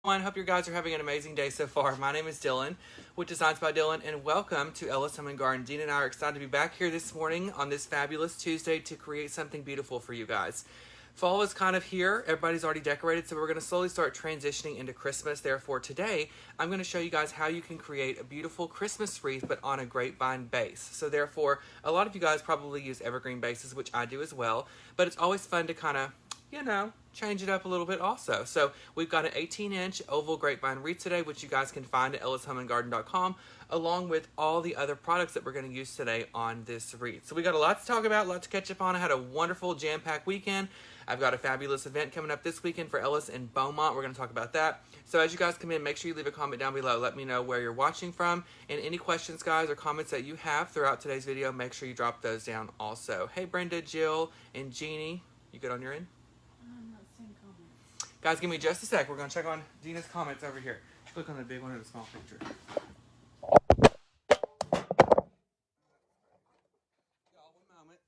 I hope you guys are having an amazing day so far. My name is Dylan with Designs by Dylan, and welcome to Ellis Home and Garden. Dean and I are excited to be back here this morning on this fabulous Tuesday to create something beautiful for you guys. Fall is kind of here. Everybody's already decorated, so we're going to slowly start transitioning into Christmas. Therefore, today, I'm going to show you guys how you can create a beautiful Christmas wreath, but on a grapevine base. So therefore, a lot of you guys probably use evergreen bases, which I do as well, but it's always fun to kind of, change it up a little bit also. So we've got an 18-inch oval grapevine wreath today, which you guys can find at ellishomeandgarden.com, along with all the other products that we're going to use today on this wreath. So we got a lot to talk about, a lot to catch up on. I had a wonderful jam-packed weekend. I've got a fabulous event coming up this weekend for Ellis in Beaumont. We're going to talk about that. So as you guys come in, make sure you leave a comment down below. Let me know where you're watching from. And any questions, guys, or comments that you have throughout today's video, make sure you drop those down also. Hey, Brenda, Jill, and Jeannie. You good on your end? Guys, give me just a sec. We're going to check on Dina's comments over here. Click on the big one or the small picture. Y'all, one moment.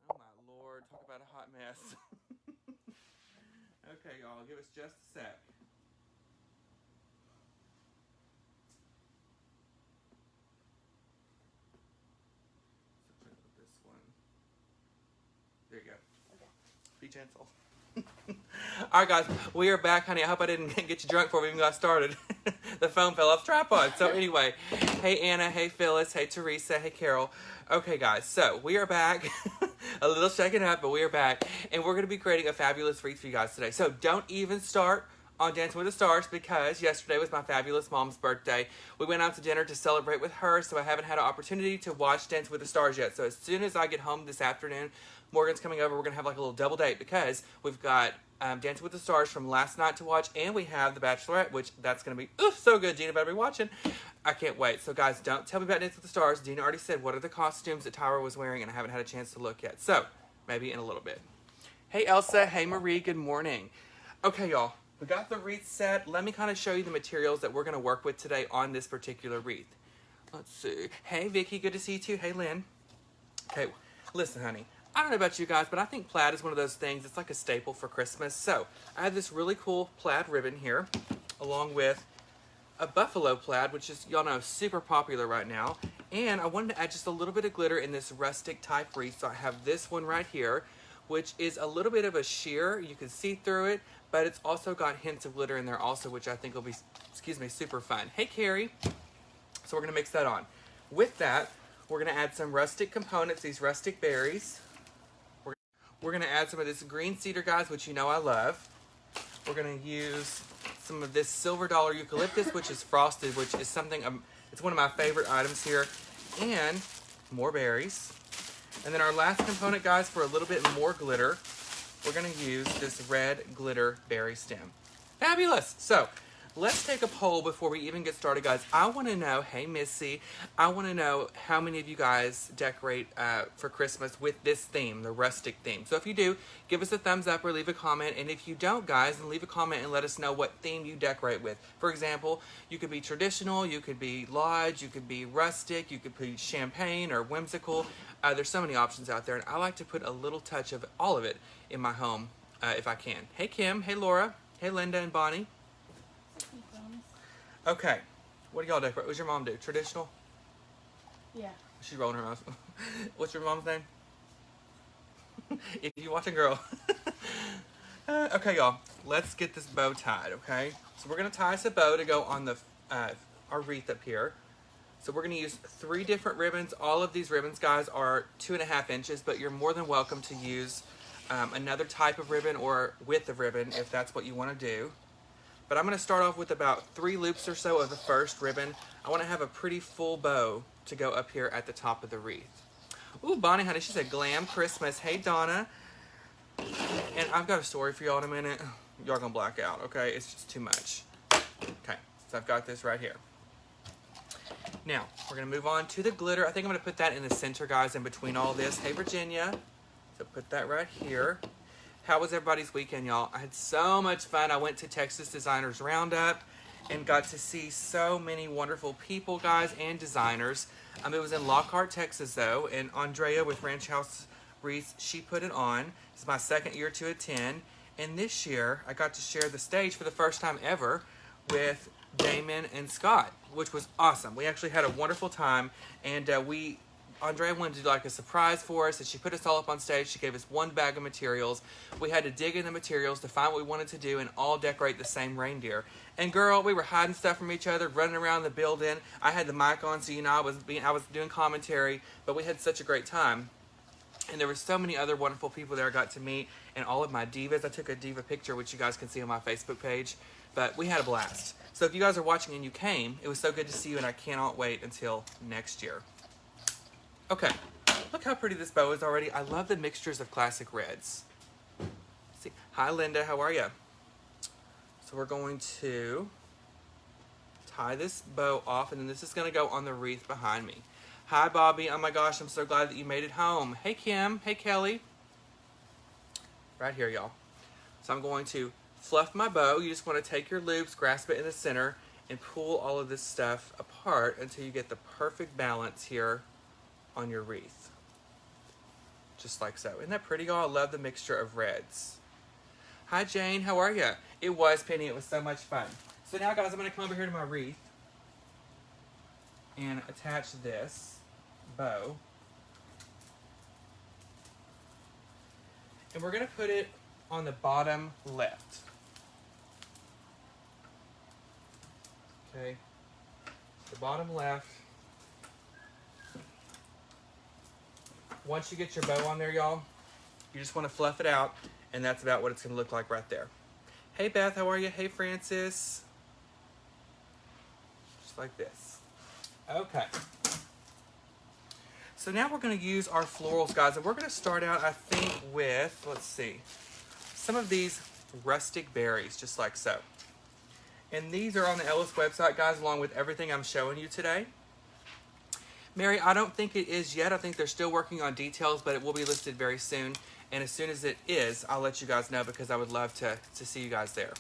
Oh, my Lord. Talk about a hot mess. Okay, y'all. Give us just a sec. So check with this one. There you go. Be gentle. Alright guys, we are back, honey. I hope I didn't get you drunk before we even got started. The phone fell off the tripod. So anyway, hey Anna, hey Phyllis, hey Teresa, hey Carol. Okay guys, so we are back. A little shaken up, but we are back. And we're going to be creating a fabulous wreath for you guys today. So don't even start on Dancing with the Stars, because yesterday was my fabulous mom's birthday. We went out to dinner to celebrate with her, so I haven't had an opportunity to watch Dancing with the Stars yet. So as soon as I get home this afternoon, Morgan's coming over. We're going to have like a little double date, because we've got Dancing with the Stars from last night to watch, and we have The Bachelorette, which that's going to be so good. Gina better be watching. I can't wait. So guys, don't tell me about Dancing with the Stars. Dina already said what are the costumes that Tyra was wearing, and I haven't had a chance to look yet. So maybe in a little bit. Hey Elsa, hey Marie, good morning. Okay y'all, we got the wreath set. Let me kind of show you the materials that we're going to work with today on this particular wreath. Let's see. Hey Vicky, good to see you too. Hey Lynn. Okay, listen honey. I don't know about you guys, but I think plaid is one of those things. It's like a staple for Christmas. So I have this really cool plaid ribbon here, along with a buffalo plaid, which is, y'all know, super popular right now. And I wanted to add just a little bit of glitter in this rustic type wreath. So I have this one right here, which is a little bit of a sheer. You can see through it, but it's also got hints of glitter in there also, which I think will be, super fun. Hey Carrie. So we're gonna mix that on. With that, we're gonna add some rustic components, these rustic berries. We're going to add some of this green cedar, guys, which you know I love. We're going to use some of this silver dollar eucalyptus, which is frosted, which is something, it's one of my favorite items here. And more berries. And then our last component, guys, for a little bit more glitter, we're going to use this red glitter berry stem. Fabulous! So, let's take a poll before we even get started, guys. I want to know, hey Missy, I want to know how many of you guys decorate for Christmas with this theme, the rustic theme. So if you do, give us a thumbs up or leave a comment. And if you don't, guys, then leave a comment and let us know what theme you decorate with. For example, you could be traditional, you could be lodge, you could be rustic, you could be champagne or whimsical. There's so many options out there, and I like to put a little touch of all of it in my home if I can. Hey Kim, hey Laura, hey Linda and Bonnie. Okay, what do y'all decorate? What's your mom do? Traditional? Yeah. She's rolling her eyes. What's your mom's name? If you watch a girl. Okay, y'all, let's get this bow tied, okay? So we're going to tie us a bow to go on the our wreath up here. So we're going to use 3 different ribbons. All of these ribbons, guys, are 2.5 inches, but you're more than welcome to use another type of ribbon or width of ribbon if that's what you want to do. But I'm going to start off with about 3 loops or so of the first ribbon. I want to have a pretty full bow to go up here at the top of the wreath. Ooh, Bonnie, honey, she said glam Christmas. Hey, Donna. And I've got a story for y'all in a minute. Y'all gonna black out, okay? It's just too much. Okay, so I've got this right here. Now, we're going to move on to the glitter. I think I'm going to put that in the center, guys, in between all this. Hey, Virginia. So put that right here. How was everybody's weekend, y'all? I had so much fun. I went to Texas Designers Roundup and got to see so many wonderful people, guys, and designers. It was in Lockhart, Texas, though, and Andrea with Ranch House Wreath, she put it on. It's my second year to attend, And this year, I got to share the stage for the first time ever with Damon and Scott, which was awesome. We actually had a wonderful time, and Andrea wanted to do like a surprise for us, and she put us all up on stage. She gave us one bag of materials. We had to dig in the materials to find what we wanted to do and all decorate the same reindeer. And girl, we were hiding stuff from each other, running around the building. I had the mic on, so you know I was doing commentary, but we had such a great time. And there were so many other wonderful people there I got to meet, and all of my divas. I took a diva picture, which you guys can see on my Facebook page, but we had a blast. So if you guys are watching and you came, it was so good to see you, and I cannot wait until next year. Okay, look how pretty this bow is already. I love the mixtures of classic reds. See, hi Linda, how are you? So we're going to tie this bow off, and then this is going to go on the wreath behind me. Hi, Bobby. Oh, my gosh. I'm so glad that you made it home. Hey, Kim. Hey, Kelly. Right here, y'all. So I'm going to fluff my bow. You just want to take your loops, grasp it in the center, and pull all of this stuff apart until you get the perfect balance here on your wreath. Just like so. Isn't that pretty, y'all? I love the mixture of reds. Hi, Jane. How are you? It was, Penny. It was so much fun. So now, guys, I'm going to come over here to my wreath and attach this bow, and we're going to put it on the bottom left. Okay, the bottom left. Once you get your bow on there, y'all, you just want to fluff it out, and that's about what it's going to look like right there. Hey Beth, how are you? Hey Francis. Just like this. Okay. So now we're going to use our florals, guys, and we're going to start out, I think, with, let's see, some of these rustic berries, just like so. And these are on the Ellis website, guys, along with everything I'm showing you today. Mary, I don't think it is yet. I think they're still working on details, but it will be listed very soon. And as soon as it is, I'll let you guys know, because I would love to see you guys there.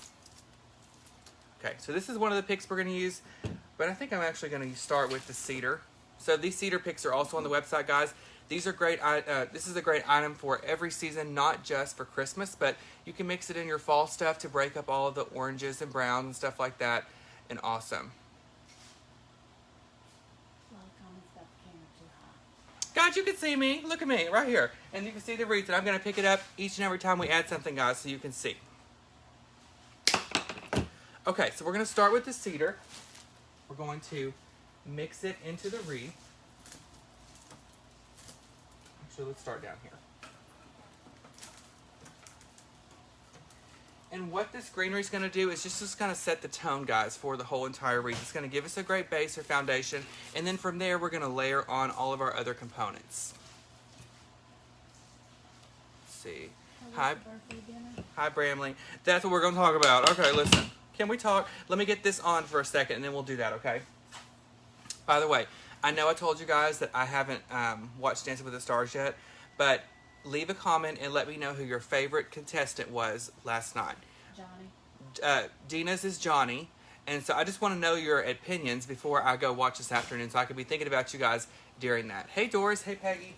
Okay, so this is one of the picks we're going to use, but I think I'm actually going to start with the cedar. So these cedar picks are also on the website, guys. These are great. This is a great item for every season, not just for Christmas, but you can mix it in your fall stuff to break up all of the oranges and browns and stuff like that. And awesome. Guys, you can see me. Look at me right here. And you can see the wreath. And I'm going to pick it up each and every time we add something, guys, so you can see. Okay, so we're going to start with the cedar. We're going to mix it into the wreath. Actually, let's start down here. And what this greenery is going to do is just kind of set the tone, guys, for the whole entire wreath. It's going to give us a great base or foundation, and then from there we're going to layer on all of our other components. Let's see. Hi, Bramley. That's what we're going to talk about. Okay, listen. Can we talk? Let me get this on for a second, and then we'll do that, okay? By the way, I know I told you guys that I haven't watched Dancing with the Stars yet, but leave a comment and let me know who your favorite contestant was last night. Johnny. Dina's is Johnny, and so I just want to know your opinions before I go watch this afternoon, so I can be thinking about you guys during that. Hey, Doris. Hey, Peggy.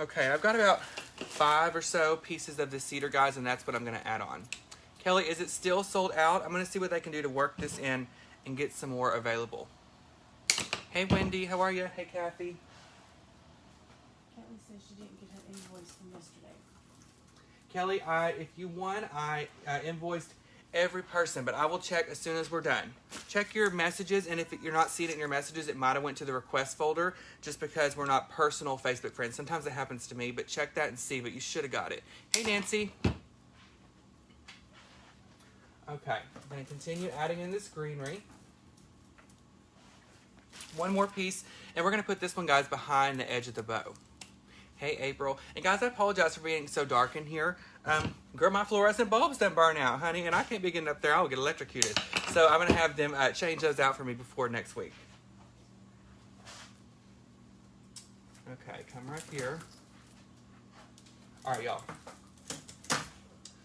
Okay, I've got about 5 or so pieces of this cedar, guys, and that's what I'm going to add on. Kelly, is it still sold out? I'm going to see what they can do to work this in and get some more available. Hey, Wendy. How are you? Hey, Kathy. Kelly says she didn't get her invoice from yesterday. Kelly, if you won, I invoiced every person, but I will check as soon as we're done. Check your messages, and if you're not seeing it in your messages, it might have went to the request folder just because we're not personal Facebook friends. Sometimes it happens to me, but check that and see, but you should have got it. Hey, Nancy. Okay, I'm going to continue adding in this greenery. One more piece, and we're going to put this one, guys, behind the edge of the bow. Hey, April. And, guys, I apologize for being so dark in here. Girl, my fluorescent bulbs done burn out, honey, and I can't be getting up there. I will get electrocuted. So I'm going to have them change those out for me before next week. Okay, come right here. All right, y'all.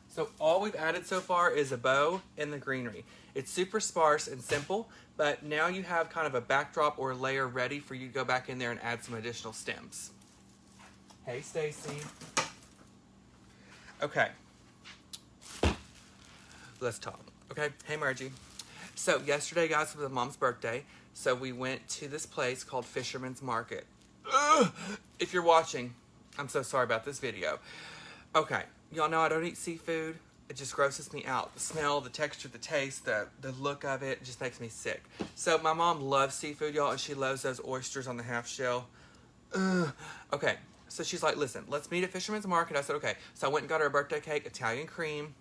So all we've added so far is a bow and the greenery. It's super sparse and simple, but now you have kind of a backdrop or layer ready for you to go back in there and add some additional stems. Hey, Stacy. Okay. Let's talk. Okay. Hey, Margie. So yesterday, guys, was Mom's birthday. So we went to this place called Fisherman's Market. Ugh! If you're watching, I'm so sorry about this video. Okay. Y'all know I don't eat seafood. It just grosses me out. The smell, the texture, the taste, the look of it just makes me sick. So my mom loves seafood, y'all, and she loves those oysters on the half shell. Ugh. Okay, so she's like, listen, let's meet at Fisherman's Market. I said, okay. So I went and got her a birthday cake, Italian cream.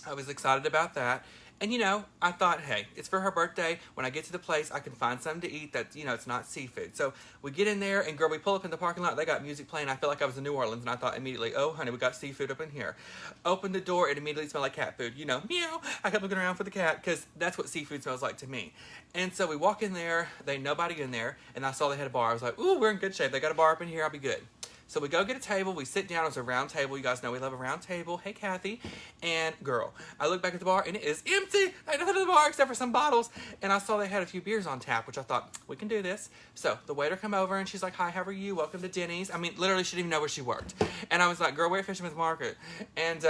I was excited about that. And, you know, I thought, hey, it's for her birthday. When I get to the place, I can find something to eat that, you know, it's not seafood. So we get in there, and, girl, we pull up in the parking lot. They got music playing. I felt like I was in New Orleans, and I thought immediately, oh, honey, we got seafood up in here. Opened the door. It immediately smelled like cat food. You know, meow. I kept looking around for the cat because that's what seafood smells like to me. And so we walk in there. They ain't nobody in there. And I saw they had a bar. I was like, ooh, we're in good shape. They got a bar up in here. I'll be good. So we go get a table. We sit down. It was a round table. You guys know we love a round table. Hey, Kathy. And, girl, I look back at the bar, and it is empty. Ain't nothing in the bar except for some bottles. And I saw they had a few beers on tap, which I thought, we can do this. So the waiter come over, and she's like, hi, how are you? Welcome to Denny's. I mean, literally, she didn't even know where she worked. And I was like, girl, we're at Fisherman's Market. And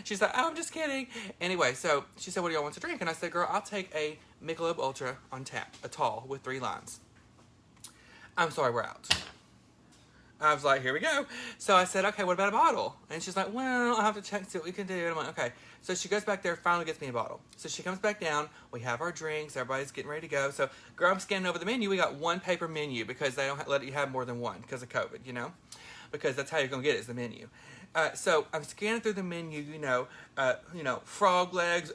she's like, oh, I'm just kidding. Anyway, so she said, what do y'all want to drink? And I said, girl, I'll take a Michelob Ultra on tap, a tall with 3 limes. I'm sorry, we're out. I was like, here we go. So I said, okay, what about a bottle? And she's like, well, I'll have to check and see what we can do. And I'm like, okay. So she goes back there, finally gets me a bottle. So she comes back down. We have our drinks. Everybody's getting ready to go. So, girl, I'm scanning over the menu. We got one paper menu because they don't let you have more than one because of COVID, you know? Because that's how you're going to get it is the menu. So I'm scanning through the menu, you know, frog legs.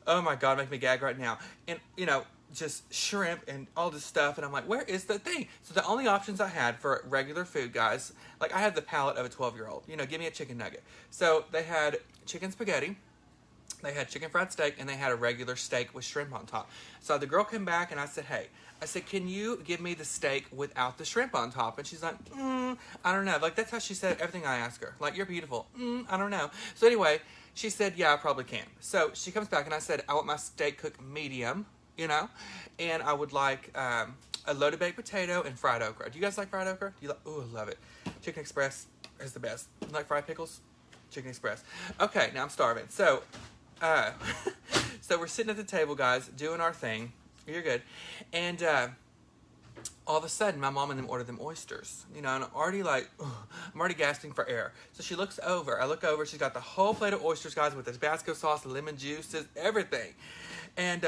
Oh, my God, make me gag right now. And, you know, just shrimp and all this stuff, and I'm like, where is the thing? So the only options I had for regular food, guys, like I had the palate of a 12-year-old. You know, give me a chicken nugget. So they had chicken spaghetti, they had chicken fried steak, and they had a regular steak with shrimp on top. So the girl came back, and I said, hey, can you give me the steak without the shrimp on top? And she's like, I don't know. Like, that's how she said everything I asked her. Like, you're beautiful. I don't know. So anyway, she said, yeah, I probably can. So she comes back, and I said, I want my steak cooked medium. You know, and I would like a loaded baked potato and fried okra. Do you guys like fried okra? Do you like? Oh, I love it. Chicken Express is the best. You like fried pickles? Chicken Express. Okay, now I'm starving. So, so we're sitting at the table, guys, doing our thing. You're good. And all of a sudden, my mom and them ordered them oysters. You know, and I'm already like, I'm already gasping for air. So she looks over. I look over. She's got the whole plate of oysters, guys, with the Tabasco sauce, the lemon juices, everything. And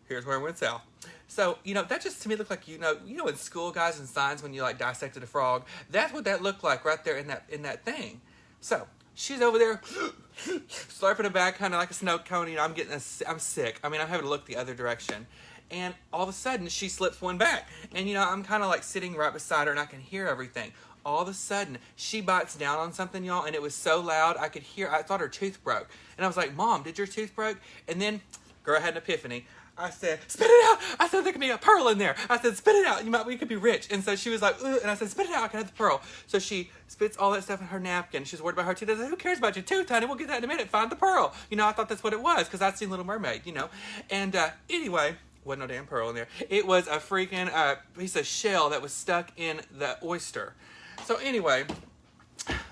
here's where it went south. So, you know, that just to me looked like, you know, in school, guys, in science when you like dissected a frog. That's what that looked like right there in that thing. So she's over there slurping it back, kind of like a snow cone. You know, I'm sick. I mean, I'm having to look the other direction. And all of a sudden, she slips one back. And, you know, I'm kind of like sitting right beside her, and I can hear everything. All of a sudden, she bites down on something, y'all, and it was so loud, I could hear. I thought her tooth broke. And I was like, Mom, did your tooth break? And then, girl, I had an epiphany. I said, spit it out. I said, there could be a pearl in there. I said, spit it out. We could be rich. And so she was like, ugh. And I said, spit it out. I can have the pearl. So she spits all that stuff in her napkin. She's worried about her tooth. I said, who cares about your tooth, honey? We'll get that in a minute. Find the pearl. You know, I thought that's what it was because I'd seen Little Mermaid, you know. And anyway, wasn't no damn pearl in there. It was a freaking piece of shell that was stuck in the oyster. So anyway,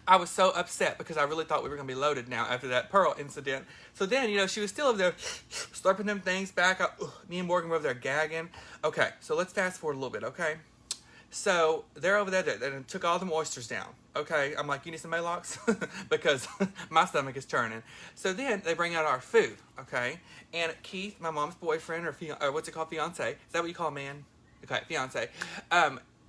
I was so upset because I really thought we were going to be loaded now after that pearl incident. So then, you know, she was still over there slurping them things back. Me and Morgan were over there gagging. Okay, so let's fast forward a little bit, okay? So they're over there. They took all them oysters down. Okay, I'm like, you need some Maalox? Because my stomach is turning. So then they bring out our food, okay? And Keith, my mom's boyfriend, or what's it called, fiance? Is that what you call a man? Okay, fiance.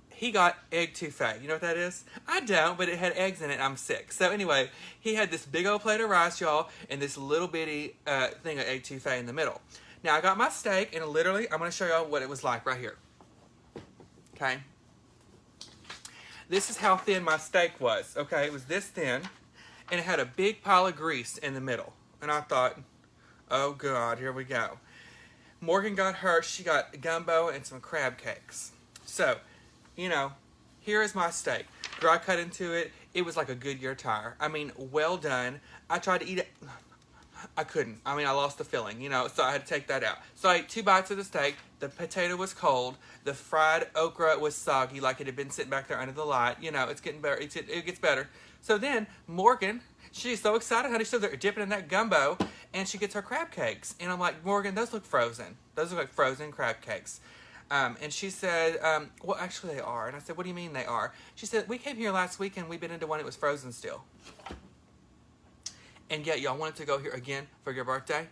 He got egg touffee. You know what that is? I don't, but it had eggs in it, and I'm sick. So anyway, he had this big old plate of rice, y'all, and this little bitty thing of egg touffee in the middle. Now, I got my steak, and literally, I'm going to show y'all what it was like right here. Okay? This is how thin my steak was, okay? It was this thin, and it had a big pile of grease in the middle. And I thought, oh, God, here we go. Morgan got hers. She got gumbo and some crab cakes. So, you know, here is my steak. Girl, I cut into it. It was like a Goodyear tire. I mean, well done. I tried to eat it. I couldn't. I mean, I lost the filling, you know, so I had to take that out. So I ate 2 bites of the steak. The potato was cold. The fried okra was soggy, like it had been sitting back there under the light. You know, it's getting better. It gets better. So then Morgan, she's so excited, honey. So they're dipping in that gumbo, and she gets her crab cakes. And I'm like, Morgan, those look frozen. Those look like frozen crab cakes. And she said, well, actually they are. And I said, what do you mean they are? She said, we came here last week, and we bit into one that was frozen still. And yet y'all wanted to go here again for your birthday.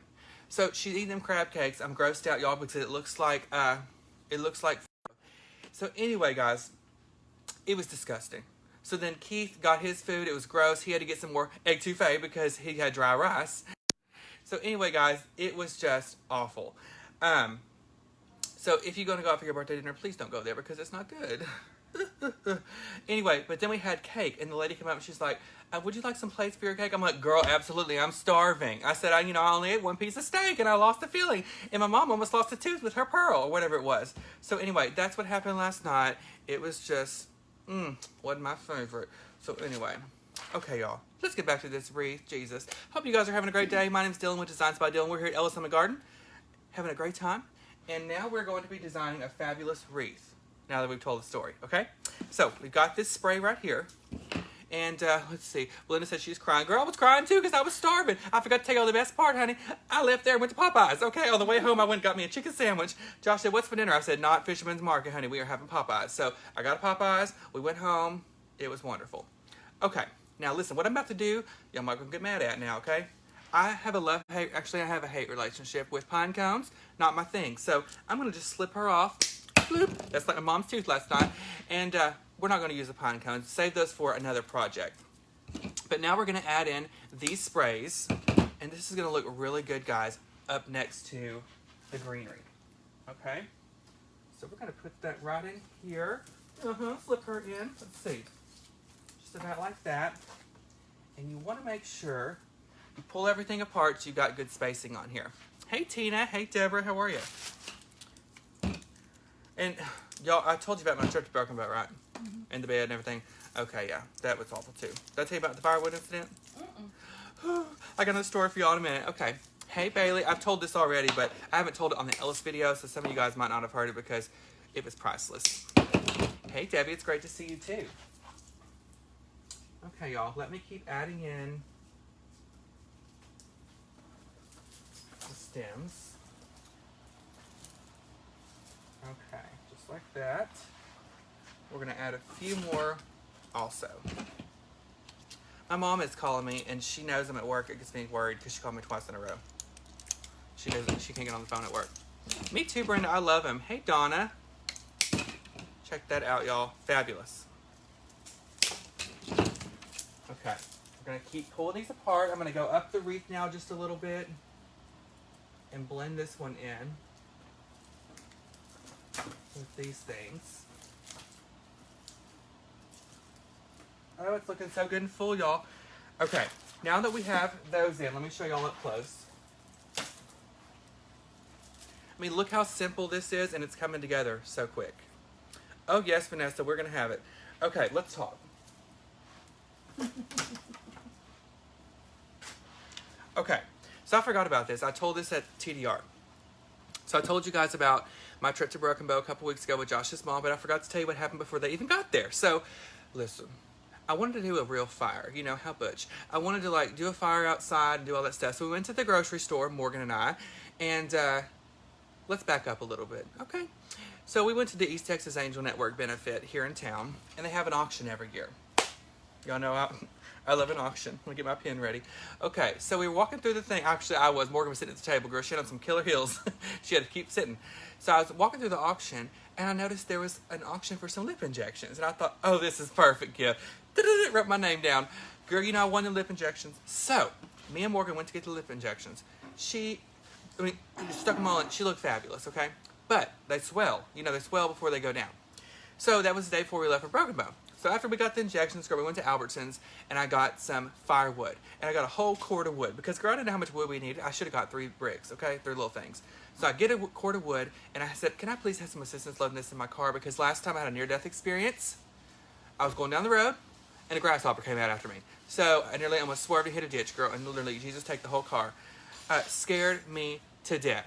So she's eating them crab cakes. I'm grossed out, y'all, because it looks like. So anyway, guys, it was disgusting. So then Keith got his food. It was gross. He had to get some more egg touffee because he had dry rice. So anyway, guys, it was just awful. So if you're going to go out for your birthday dinner, please don't go there because it's not good. Anyway, but then we had cake, and the lady came up and she's like, would you like some plates for your cake? I'm like, girl, absolutely, I'm starving. I said, I only ate 1 piece of steak, and I lost the feeling. And my mom almost lost a tooth with her pearl, or whatever it was. So anyway, that's what happened last night. It was just, wasn't my favorite. So anyway, okay, y'all, let's get back to this wreath. Jesus. Hope you guys are having a great day. My name's Dylan with Designs by Dylan. We're here at Ellis Summit Garden, having a great time. And now we're going to be designing a fabulous wreath, now that we've told the story, okay? So we've got this spray right here. And let's see. Belinda said she's crying. Girl, I was crying too because I was starving. I forgot to tell you the best part, honey. I left there and went to Popeyes. Okay, on the way home, I went and got me a chicken sandwich. Josh said, what's for dinner? I said, not Fisherman's Market, honey. We are having Popeyes. So I got a Popeyes. We went home. It was wonderful. Okay, now listen. What I'm about to do, y'all might get mad at now, okay? I have a love-hate, actually I have a hate relationship with pine cones. Not my thing. So I'm going to just slip her off. Bloop. That's like my mom's tooth last night. And we're not going to use the pine cones. Save those for another project. But now we're going to add in these sprays. And this is going to look really good, guys, up next to the greenery. Okay? So we're going to put that right in here. Slip her in. Let's see. Just about like that. And you want to make sure you pull everything apart so you've got good spacing on here. Hey, Tina. Hey, Deborah. How are you? And, y'all, I told you about my trip to Broken Boat, right? Mm-hmm. And the bed and everything. Okay, yeah. That was awful, too. Did I tell you about the firewood incident? I got another story for y'all in a minute. Okay. Hey, Bailey. I've told this already, but I haven't told it on the Ellis video, so some of you guys might not have heard it because it was priceless. Hey, Debbie. It's great to see you, too. Okay, y'all. Let me keep adding in the stems. Okay, just like that. We're going to add a few more also. My mom is calling me, and she knows I'm at work. It gets me worried because she called me twice in a row. She can't get on the phone at work. Me too, Brenda. I love him. Hey, Donna. Check that out, y'all. Fabulous. Okay, we're going to keep pulling these apart. I'm going to go up the wreath now just a little bit and blend this one in with these things. Oh, it's looking so good and full, y'all. Okay, now that we have those in, let me show y'all up close. I mean, look how simple this is, and it's coming together so quick. Oh, yes, Vanessa, we're going to have it. Okay, let's talk. Okay, so I forgot about this. I told this at TDR. So I told you guys about my trip to Broken Bow a couple weeks ago with Josh's mom, but I forgot to tell you what happened before they even got there. So, listen, I wanted to do a real fire. You know, how butch. I wanted to, like, do a fire outside and do all that stuff. So we went to the grocery store, Morgan and I, and let's back up a little bit, okay? So we went to the East Texas Angel Network benefit here in town, and they have an auction every year. Y'all know I love an auction. Let me get my pen ready. Okay, so we were walking through the thing. Actually, Morgan was sitting at the table. Girl, she had on some killer heels. She had to keep sitting. So I was walking through the auction, and I noticed there was an auction for some lip injections. And I thought, oh, this is perfect gift. Wrote my name down. Girl, you know, I won the lip injections. So, me and Morgan went to get the lip injections. Stuck them all in. She looked fabulous, okay? But they swell. You know, they swell before they go down. So that was the day before we left for Broken Bow. So after we got the injections, girl, we went to Albertsons, and I got some firewood. And I got a whole cord of wood. Because, girl, I didn't know how much wood we needed. I should have got 3 bricks, okay? 3 little things. So I get a cord of wood, and I said, can I please have some assistance loading this in my car? Because last time I had a near-death experience, I was going down the road, and a grasshopper came out after me. So I nearly almost swerved to hit a ditch, girl, and literally, Jesus, take the whole car. scared me to death.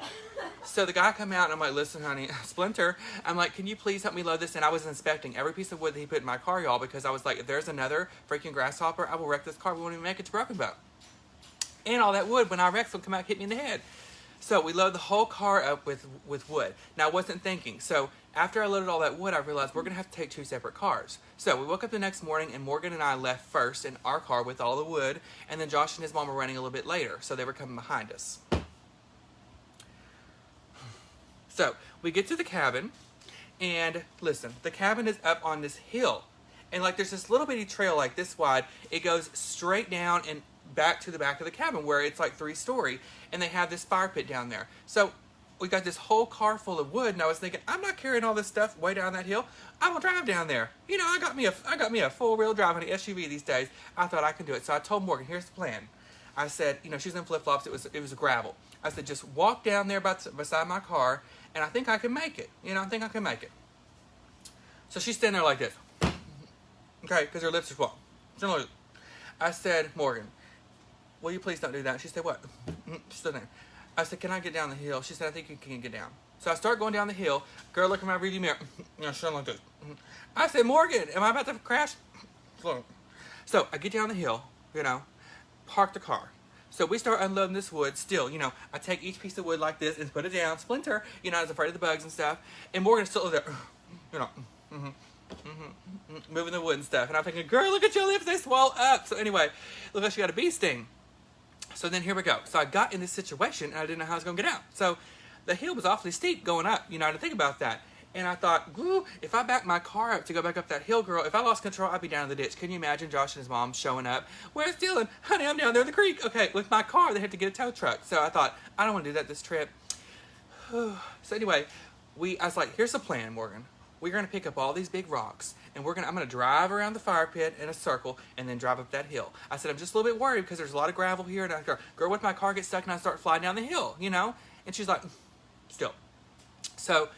So the guy come out and I'm like, listen, honey, Splinter, I'm like, can you please help me load this? And I was inspecting every piece of wood that he put in my car, y'all, because I was like, if there's another freaking grasshopper, I will wreck this car. We won't even make it to Broken Bow. And all that wood, when I wreck, will come out and hit me in the head. So we load the whole car up with wood. Now, I wasn't thinking. So after I loaded all that wood, I realized we're going to have to take 2 separate cars. So we woke up the next morning, and Morgan and I left first in our car with all the wood, and then Josh and his mom were running a little bit later, so they were coming behind us. So we get to the cabin, and listen, the cabin is up on this hill. And like there's this little bitty trail like this wide. It goes straight down and back to the back of the cabin where it's like 3-story. And they have this fire pit down there. So we got this whole car full of wood. And I was thinking, I'm not carrying all this stuff way down that hill. I will drive down there. You know, I got me a full-wheel drive on an SUV these days. I thought I could do it. So I told Morgan, here's the plan. I said, you know, she's in flip-flops. It was gravel. I said, just walk down there beside my car. And I think I can make it. You know, I think I can make it. So she's standing there like this. Okay, because her lips are swollen. I said, Morgan, will you please don't do that? She said, what? She's still there. I said, can I get down the hill? She said, I think you can get down. So I start going down the hill. Girl, look in my rearview mirror. You know, she's like this. I said, Morgan, am I about to crash? So I get down the hill, you know, park the car. So we start unloading this wood still, you know, I take each piece of wood like this and put it down, Splinter, you know, I was afraid of the bugs and stuff. And Morgan's still there, you know, moving the wood and stuff. And I'm thinking, girl, look at your lips, they swell up. So anyway, look like she got a bee sting. So then here we go. So I got in this situation and I didn't know how I was going to get out. So the hill was awfully steep going up, you know, I didn't think about that. And I thought, woo, if I back my car up to go back up that hill, girl, if I lost control, I'd be down in the ditch. Can you imagine Josh and his mom showing up? Where's Dylan? Honey, I'm down there in the creek. Okay, with my car, they had to get a tow truck. So I thought, I don't want to do that this trip. So anyway, I was like, here's the plan, Morgan. We're going to pick up all these big rocks, and I'm going to drive around the fire pit in a circle and then drive up that hill. I said, I'm just a little bit worried because there's a lot of gravel here. And I go, girl, what if my car gets stuck and I start flying down the hill, you know? And she's like, still. So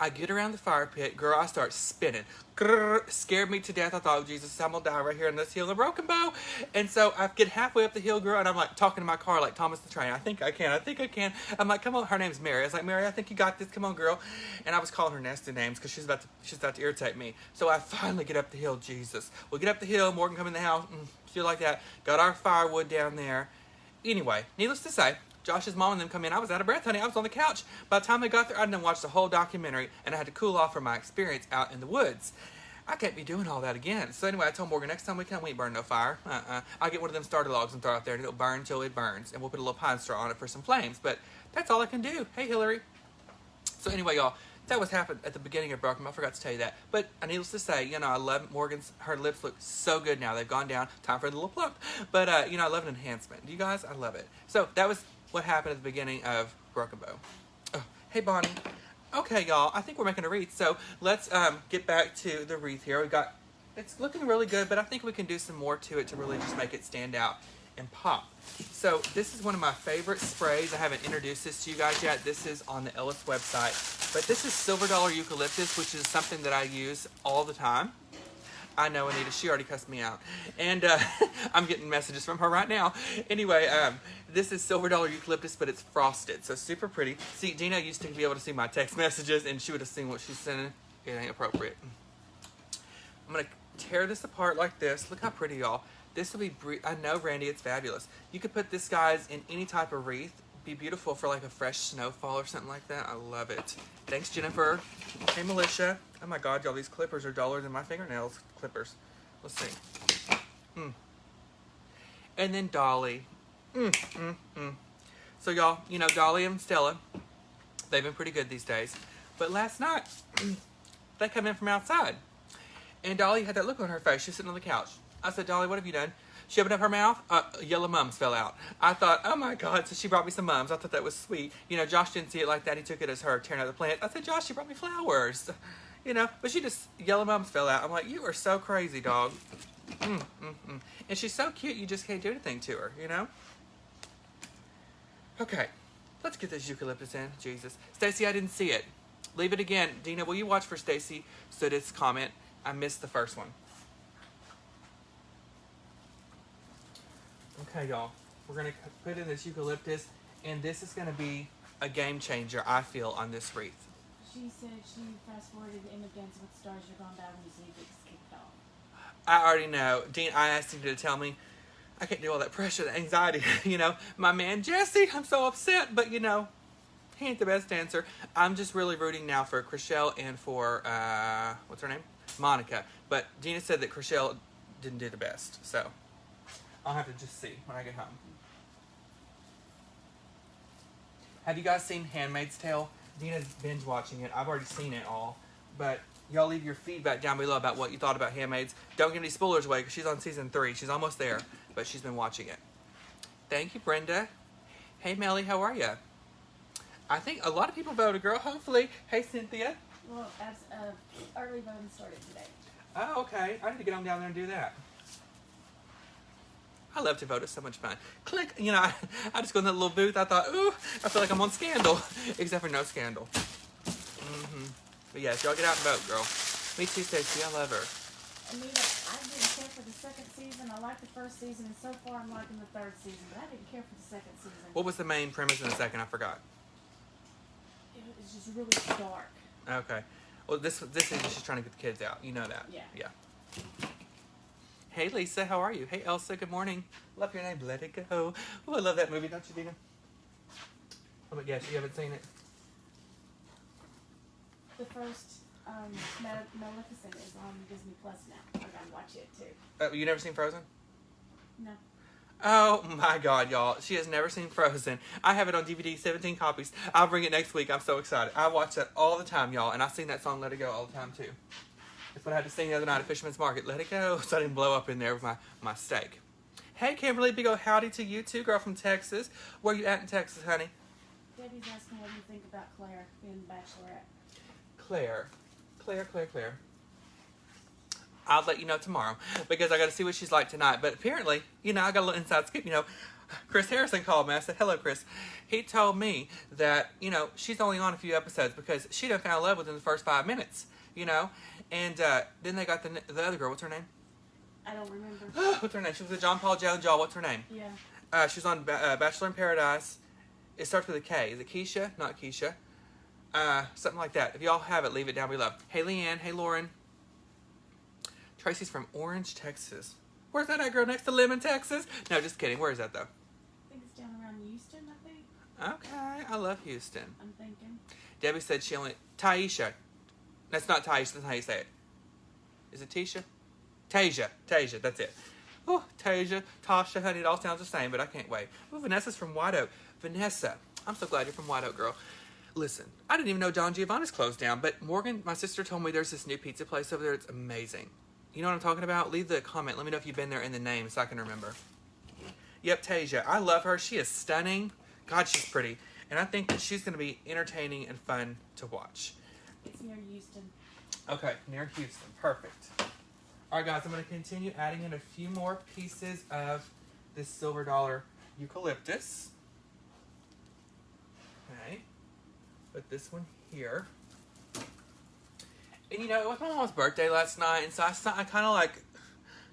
I get around the fire pit, girl, I start spinning. Grrr, scared me to death. I thought, oh, Jesus, I'm gonna die right here in this hill in Broken Bow. And so I get halfway up the hill, girl, and I'm like talking to my car like Thomas the Train. I think I can. I'm like, come on, her name's Mary. I was like, Mary, I think you got this. Come on, girl. And I was calling her nasty names because she's about to irritate me. So I finally get up the hill, Jesus. We get up the hill, Morgan come in the house, feel like that. Got our firewood down there. Anyway, needless to say, Josh's mom and them come in. I was out of breath, honey. I was on the couch. By the time they got there, I'd done watched the whole documentary, and I had to cool off from my experience out in the woods. I can't be doing all that again. So anyway, I told Morgan, next time we come, we ain't burn no fire. I'll get one of them starter logs and throw it out there, and it'll burn until it burns. And we'll put a little pine straw on it for some flames. But that's all I can do. Hey, Hillary. So anyway, y'all, that was happened at the beginning of Broken. I forgot to tell you that. But needless to say, you know, I love her lips look so good now. They've gone down. Time for a little plump. But, you know, I love an enhancement. You guys, I love it. So that was what happened at the beginning of Broken Bow. Oh, hey, Bonnie. Okay, y'all, I think we're making a wreath. So let's get back to the wreath here. It's looking really good, but I think we can do some more to it to really just make it stand out and pop. So this is one of my favorite sprays. I haven't introduced this to you guys yet. This is on the Ellis website. But this is Silver Dollar Eucalyptus, which is something that I use all the time. I know, Anita, she already cussed me out. And I'm getting messages from her right now. Anyway, this is Silver Dollar Eucalyptus, but it's frosted, so super pretty. See, Gina used to be able to see my text messages, and she would have seen what she's sending. It ain't appropriate. I'm going to tear this apart like this. Look how pretty, y'all. This will be, I know, Randy, it's fabulous. You could put this, guys, in any type of wreath. Be beautiful for like a fresh snowfall or something like that. I love it. Thanks, Jennifer. Hey, Militia. Oh my God, y'all, these clippers are duller than my fingernails clippers. Let's see. And then Dolly. So y'all, you know, Dolly and Stella, they've been pretty good these days. But last night, they come in from outside. And Dolly had that look on her face. She's sitting on the couch. I said, Dolly, what have you done? She opened up her mouth, yellow mums fell out. I thought, oh my God, so she brought me some mums. I thought that was sweet. You know, Josh didn't see it like that. He took it as her tearing out the plant. I said, Josh, she brought me flowers. You know, but she just, yellow mums fell out. I'm like, you are so crazy, dog. And she's so cute, you just can't do anything to her, you know? Okay, let's get this eucalyptus in. Jesus. Stacy, I didn't see it. Leave it again. Dina, will you watch for Stacy Sudith's comment? I missed the first one. Okay, y'all, we're going to put in this eucalyptus, And this is going to be a game changer, I feel, on this wreath. She said she fast-forwarded the end of Dancing with the Stars. You're going to die when you see it gets kicked off. I already know. Dean, I asked him to tell me. I can't do all that pressure, the anxiety. My man Jesse, I'm so upset, but he ain't the best dancer. I'm just really rooting now for Chriselle and for, what's her name? Monica. But Gina said that Chriselle didn't do the best, so I'll have to just see when I get home. Have you guys seen Handmaid's Tale? Dina's binge watching it. I've already seen it all, but y'all leave your feedback down below about what you thought about Handmaid's. Don't give any spoilers away because she's on season 3. She's almost there, but she's been watching it. Thank you, Brenda. Hey, Melly, how are you? I think a lot of people voted, girl, hopefully. Hey, Cynthia. Well, as early voting started today. Oh, okay. I need to get on down there and do that. I love to vote. It's so much fun. Click. I just go in that little booth. I thought, ooh, I feel like I'm on Scandal. Except for no Scandal. But yes, y'all get out and vote, girl. Me too, Stacey. I love her. Anita, I didn't care for the second season. I liked the first season, and so far I'm liking the third season. But I didn't care for the second season. What was the main premise in the second? I forgot. It was just really dark. Okay. Well, this season she's trying to get the kids out. You know that. Yeah. Hey, Lisa. How are you? Hey, Elsa. Good morning. Love your name. Let it go. Oh, I love that movie. Don't you, Dina? Oh, but yes, you haven't seen it. The first Maleficent is on Disney Plus now. I gotta watch it too. You never seen Frozen? No. Oh my God, y'all. She has never seen Frozen. I have it on DVD, 17 copies. I'll bring it next week. I'm so excited. I watch that all the time, y'all. And I sing that song, Let It Go, all the time too. That's what I had to sing the other night at Fisherman's Market. Let it go. So I didn't blow up in there with my steak. Hey, Kimberly, big ol' howdy to you too, girl from Texas. Where you at in Texas, honey? Debbie's asking what do you think about Claire being the Bachelorette. Claire. I'll let you know tomorrow because I got to see what she's like tonight. But apparently, I got a little inside scoop. Chris Harrison called me. I said, hello, Chris. He told me that, she's only on a few episodes because she done found love within the first 5 minutes, And then they got the other girl. What's her name? I don't remember. What's her name? She was with John Paul Jones, y'all. What's her name? Yeah. She was on Bachelor in Paradise. It starts with a K. Is it Keisha? Not Keisha. Something like that. If y'all have it, leave it down below. Hey, Leanne. Hey, Lauren. Tracy's from Orange, Texas. Where's that girl next to Lemon, Texas? No, just kidding. Where is that, though? I think it's down around Houston, I think. Okay. I love Houston. I'm thinking. Debbie said she only... Taisha. That's not Taisha. That's how you say it. Is it Tisha? Tasia. That's it. Oh, Tasia. Tasha, honey. It all sounds the same, but I can't wait. Oh, Vanessa's from White Oak. Vanessa. I'm so glad you're from White Oak, girl. Listen, I didn't even know Don Giovanni's closed down, but Morgan, my sister, told me there's this new pizza place over there. It's amazing. You know what I'm talking about? Leave the comment. Let me know if you've been there in the name so I can remember. Yep, Tasia. I love her. She is stunning. God, she's pretty. And I think that she's going to be entertaining and fun to watch. It's near Houston. Okay, near Houston. Perfect. All right, guys, I'm going to continue adding in a few more pieces of this silver dollar eucalyptus. Okay. Put this one here. And it was my mom's birthday last night, and so I kind of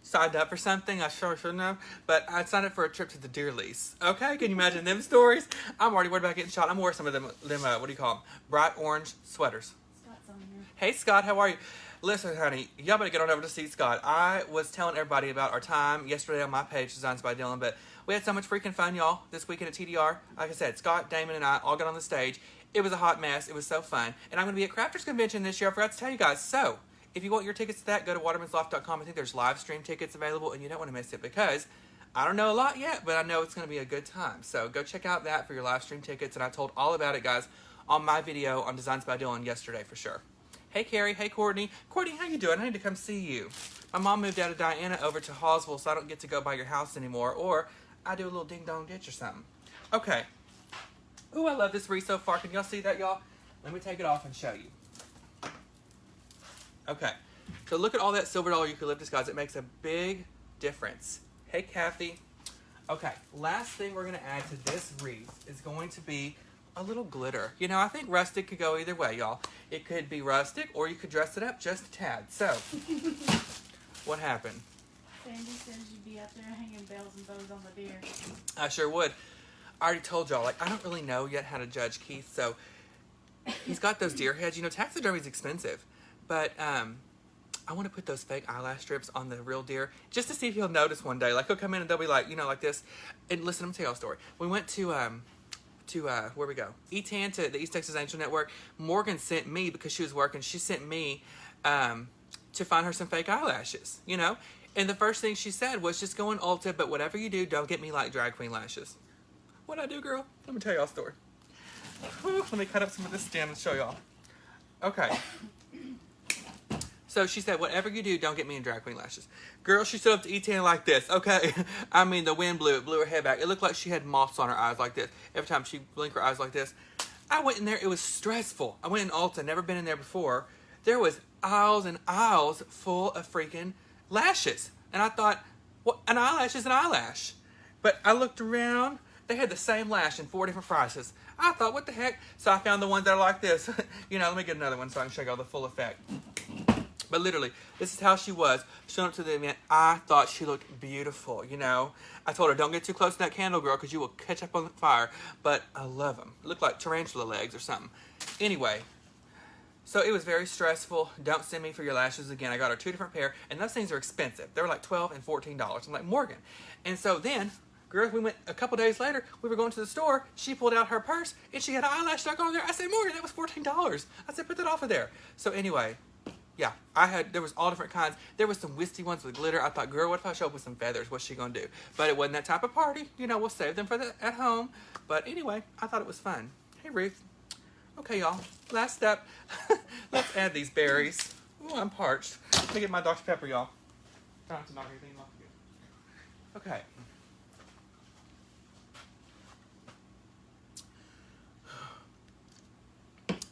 signed up for something. I sure shouldn't have, but I signed up for a trip to the deer lease. Okay, can you imagine them stories? I'm already worried about getting shot. I'm wearing some of them what do you call them? Bright orange sweaters. Scott's on here. Hey, Scott, how are you? Listen, honey, y'all better get on over to see Scott. I was telling everybody about our time yesterday on my page, Designs by Dylan, but we had so much freaking fun, y'all, this weekend at TDR. Like I said, Scott, Damon, and I all got on the stage. It was a hot mess. It was so fun. And I'm going to be at Crafters Convention this year. I forgot to tell you guys. So, if you want your tickets to that, go to watermansloft.com. I think there's live stream tickets available, and you don't want to miss it because I don't know a lot yet, but I know it's going to be a good time. So, go check out that for your live stream tickets. And I told all about it, guys, on my video on Designs by Dylan yesterday for sure. Hey, Carrie. Hey, Courtney. Courtney, how you doing? I need to come see you. My mom moved out of Diana over to Hallsville, so I don't get to go by your house anymore. Or I do a little ding-dong ditch or something. Okay. Ooh, I love this wreath so far. Can y'all see that, y'all? Let me take it off and show you. Okay. So look at all that silver dollar eucalyptus, guys. It makes a big difference. Hey, Kathy. Okay. Last thing we're going to add to this wreath is going to be a little glitter. I think rustic could go either way, y'all. It could be rustic, or you could dress it up just a tad. So, what happened? Sandy says you'd be out there hanging bells and bows on the deer. I sure would. I already told y'all, like, I don't really know yet how to judge Keith, so he's got those deer heads. You know, taxidermy's expensive, but I want to put those fake eyelash strips on the real deer just to see if he'll notice one day. Like, he'll come in and they'll be like, you know, like this. And listen, I'm gonna tell y'all a story. We went to where we go? E-Tan, to the East Texas Angel Network. Morgan sent me, because she was working, she sent me to find her some fake eyelashes, you know? And the first thing she said was, just go in Ulta, but whatever you do, don't get me like drag queen lashes. What'd I do, girl? Let me tell y'all a story. Whew, let me cut up some of this stem and show y'all. Okay. So she said, whatever you do, don't get me in drag queen lashes. Girl, she stood up to E-Tan like this, okay? I mean, the wind blew her head back. It looked like she had moths on her eyes like this. Every time she blinked her eyes like this. I went in there. It was stressful. I went in Ulta, never been in there before. There was aisles and aisles full of freaking lashes. And I thought, well, an eyelash is an eyelash. But I looked around. They had the same lash in 4 different prices. I thought, what the heck? So I found the ones that are like this. You know, let me get another one so I can show y'all the full effect. But literally, this is how she was. Showing up to the event, I thought she looked beautiful, you know. I told her, don't get too close to that candle, girl, because you will catch up on the fire. But I love them. It looked like tarantula legs or something. Anyway, so it was very stressful. Don't send me for your lashes again. I got her 2 different pair, and those things are expensive. They were like $12 and $14. I'm like, Morgan. And so then, girl, we went a couple days later. We were going to the store. She pulled out her purse, and she had an eyelash stuck on there. I said, Morgan, that was $14. I said, put that off of there. So anyway, yeah, there was all different kinds. There was some wispy ones with glitter. I thought, girl, what if I show up with some feathers? What's she going to do? But it wasn't that type of party. You know, we'll save them for at home. But anyway, I thought it was fun. Hey, Ruth. Okay, y'all. Last step. Let's add these berries. Oh, I'm parched. Let me get my Dr. Pepper, y'all. Trying to knock everything off again. Okay.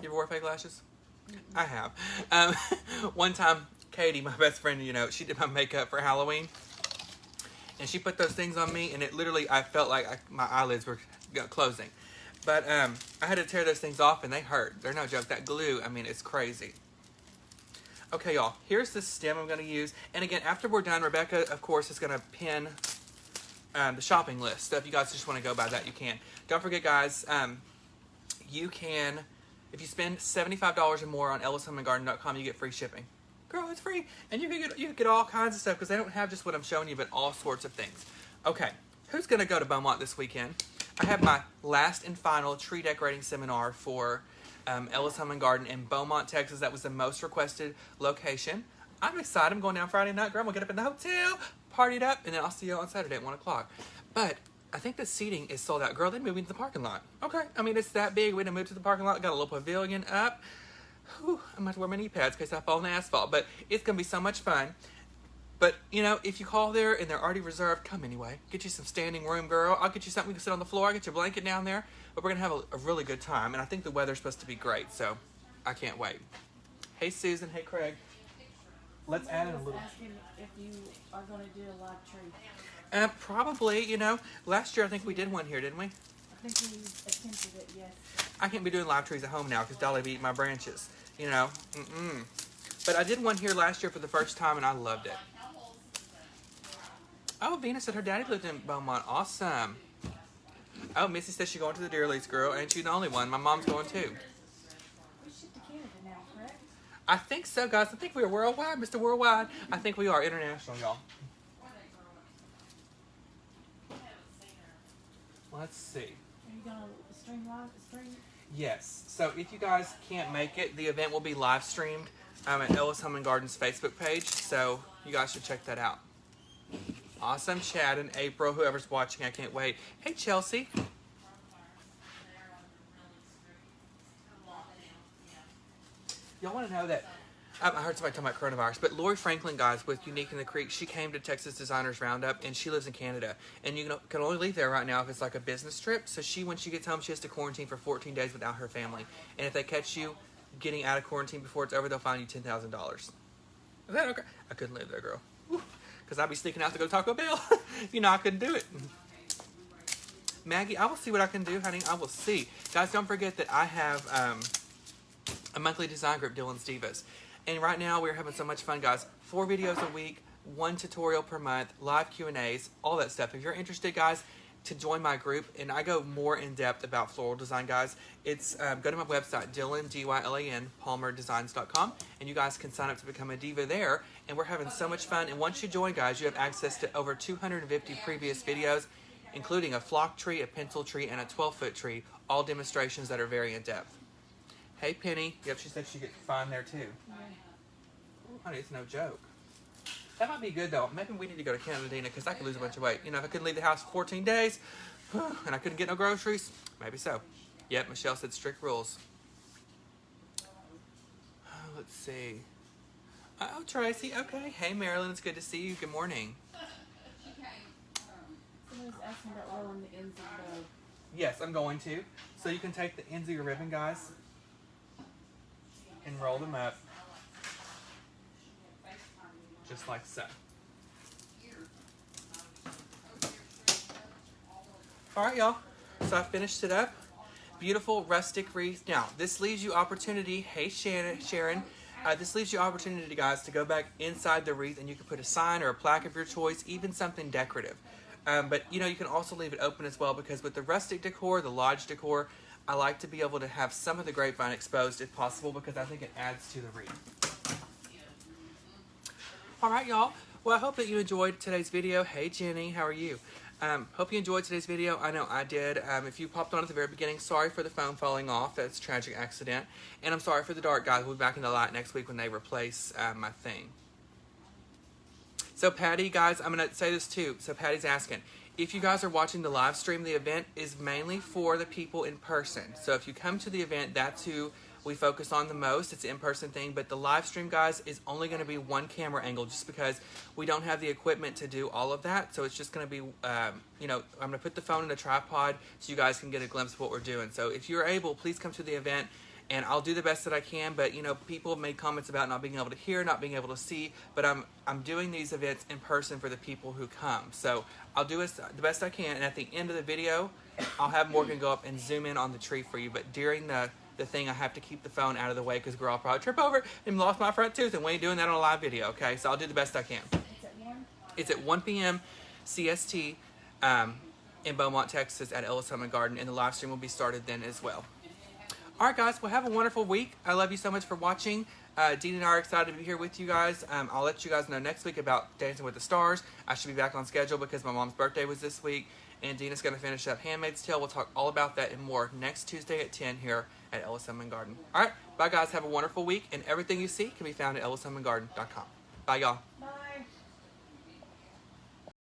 You ever wore fake lashes? I have. One time, Katie, my best friend, you know, she did my makeup for Halloween. And she put those things on me, and it literally, I felt like my eyelids were closing. But I had to tear those things off, and they hurt. They're no joke. That glue, I mean, it's crazy. Okay, y'all. Here's the stem I'm going to use. And again, after we're done, Rebecca, of course, is going to pin the shopping list. So if you guys just want to go by that, you can. Don't forget, guys, you can... If you spend $75 or more on ellishomeandgarden.com, you get free shipping. Girl, it's free. And you can get all kinds of stuff, because they don't have just what I'm showing you, but all sorts of things. Okay, who's going to go to Beaumont this weekend? I have my last and final tree decorating seminar for Ellis Home and Garden in Beaumont, Texas. That was the most requested location. I'm excited. I'm going down Friday night. Girl, I'm going to get up in the hotel, party it up, and then I'll see you on Saturday at 1 o'clock. But I think the seating is sold out. Girl, they moved into the parking lot. Okay, I mean, it's that big. We done moved to the parking lot. Got a little pavilion up. Whew, I'm going to have to wear my knee pads in case I fall in the asphalt. But it's going to be so much fun. But, you know, if you call there and they're already reserved, come anyway. Get you some standing room, girl. I'll get you something you can sit on the floor. I'll get your blanket down there. But we're going to have a really good time. And I think the weather's supposed to be great. So I can't wait. Hey, Susan. Hey, Craig. Let's add in a little. Asking if you are going to do a live tree. Probably, you know. Last year, I think we did one here, didn't we? I think we attempted it, yes. I can't be doing live trees at home now because Dolly be eating my branches, you know. But I did one here last year for the first time, and I loved it. Oh, Venus said her daddy lived in Beaumont. Awesome. Oh, Missy says she's going to the Deer Lease, girl. Ain't you the only one? My mom's going too. We shipped to Canada now, correct? I think so, guys. I think we are worldwide, Mr. Worldwide. I think we are international, y'all. Let's see. Are you going to stream live? Yes. So if you guys can't make it, the event will be live streamed at Ellis Home and Garden's Facebook page. So you guys should check that out. Awesome. Chad and April, whoever's watching, I can't wait. Hey, Chelsea. Y'all want to know that I heard somebody talking about coronavirus, but Lori Franklin, guys, with Unique in the Creek, she came to Texas Designers Roundup, and she lives in Canada. And you can only leave there right now if it's like a business trip. So when she gets home, she has to quarantine for 14 days without her family. And if they catch you getting out of quarantine before it's over, they'll fine you $10,000. Is that okay? I couldn't live there, girl. Because I'd be sneaking out to go to Taco Bell. You know, I couldn't do it. Maggie, I will see what I can do, honey. I will see. Guys, don't forget that I have a monthly design group, Dylan's Divas. And right now, we're having so much fun, guys. 4 videos a week, 1 tutorial per month, live Q&As, all that stuff. If you're interested, guys, to join my group, and I go more in depth about floral design, guys, it's go to my website, Dylan, D-Y-L-A-N, palmerdesigns.com, and you guys can sign up to become a diva there, and we're having so much fun. And once you join, guys, you have access to over 250 previous videos, including a flock tree, a pencil tree, and a 12-foot tree, all demonstrations that are very in-depth. Hey, Penny. Yep, she said she could find there, too. Ooh, honey, it's no joke. That might be good, though. Maybe we need to go to Canada, Dina, because I could lose a bunch of weight. You know, if I couldn't leave the house for 14 days and I couldn't get no groceries, maybe so. Yep, Michelle said strict rules. Let's see. Oh, Tracy. Okay. Hey, Marilyn. It's good to see you. Good morning. Somebody's asking about rolling the ends of the bow. Yes, I'm going to. So you can take the ends of your ribbon, guys, and roll them up. Just like so. All right, y'all. So I finished it up. Beautiful rustic wreath. Now, this leaves you opportunity. Hey, Sharon. This leaves you opportunity, guys, to go back inside the wreath, and you can put a sign or a plaque of your choice, even something decorative. But, you know, you can also leave it open as well, because with the rustic decor, the lodge decor, I like to be able to have some of the grapevine exposed if possible, because I think it adds to the wreath. All right, y'all. Well, I hope that you enjoyed today's video. Hey, Jenny, how are you? Hope you enjoyed today's video. I know I did. If you popped on at the very beginning, sorry for the phone falling off. That's a tragic accident. And I'm sorry for the dark, guys. We'll be back in the light next week when they replace my thing. So, Patty, guys, I'm going to say this too. So, Patty's asking, if you guys are watching the live stream, the event is mainly for the people in person. So, if you come to the event, that's who we focus on the most. It's an in-person thing, but the live stream, guys, is only going to be one camera angle just because we don't have the equipment to do all of that. So it's just going to be, you know, I'm going to put the phone in a tripod so you guys can get a glimpse of what we're doing. So if you're able, please come to the event, and I'll do the best that I can. But, you know, people have made comments about not being able to hear, not being able to see, but I'm doing these events in person for the people who come. So I'll do the best I can, and at the end of the video, I'll have Morgan go up and zoom in on the tree for you. But during the thing, I have to keep the phone out of the way because girl, I'll probably trip over and lost my front tooth, and we ain't doing that on a live video, okay? So I'll do the best I can. It's at 1? It's at 1 p.m. CST in Beaumont, Texas at Ellis Home and Garden, and the live stream will be started then as well. All right, guys, well, have a wonderful week. I love you so much for watching. Dean and I are excited to be here with you guys. I'll let you guys know next week about Dancing with the Stars. I should be back on schedule because my mom's birthday was this week, and Dina's going to finish up Handmaid's Tale. We'll talk all about that and more next Tuesday at 10 here at Ellis Home and Garden. All right, bye, guys. Have a wonderful week, and everything you see can be found at ellishomeandgarden.com. Bye, y'all. Bye.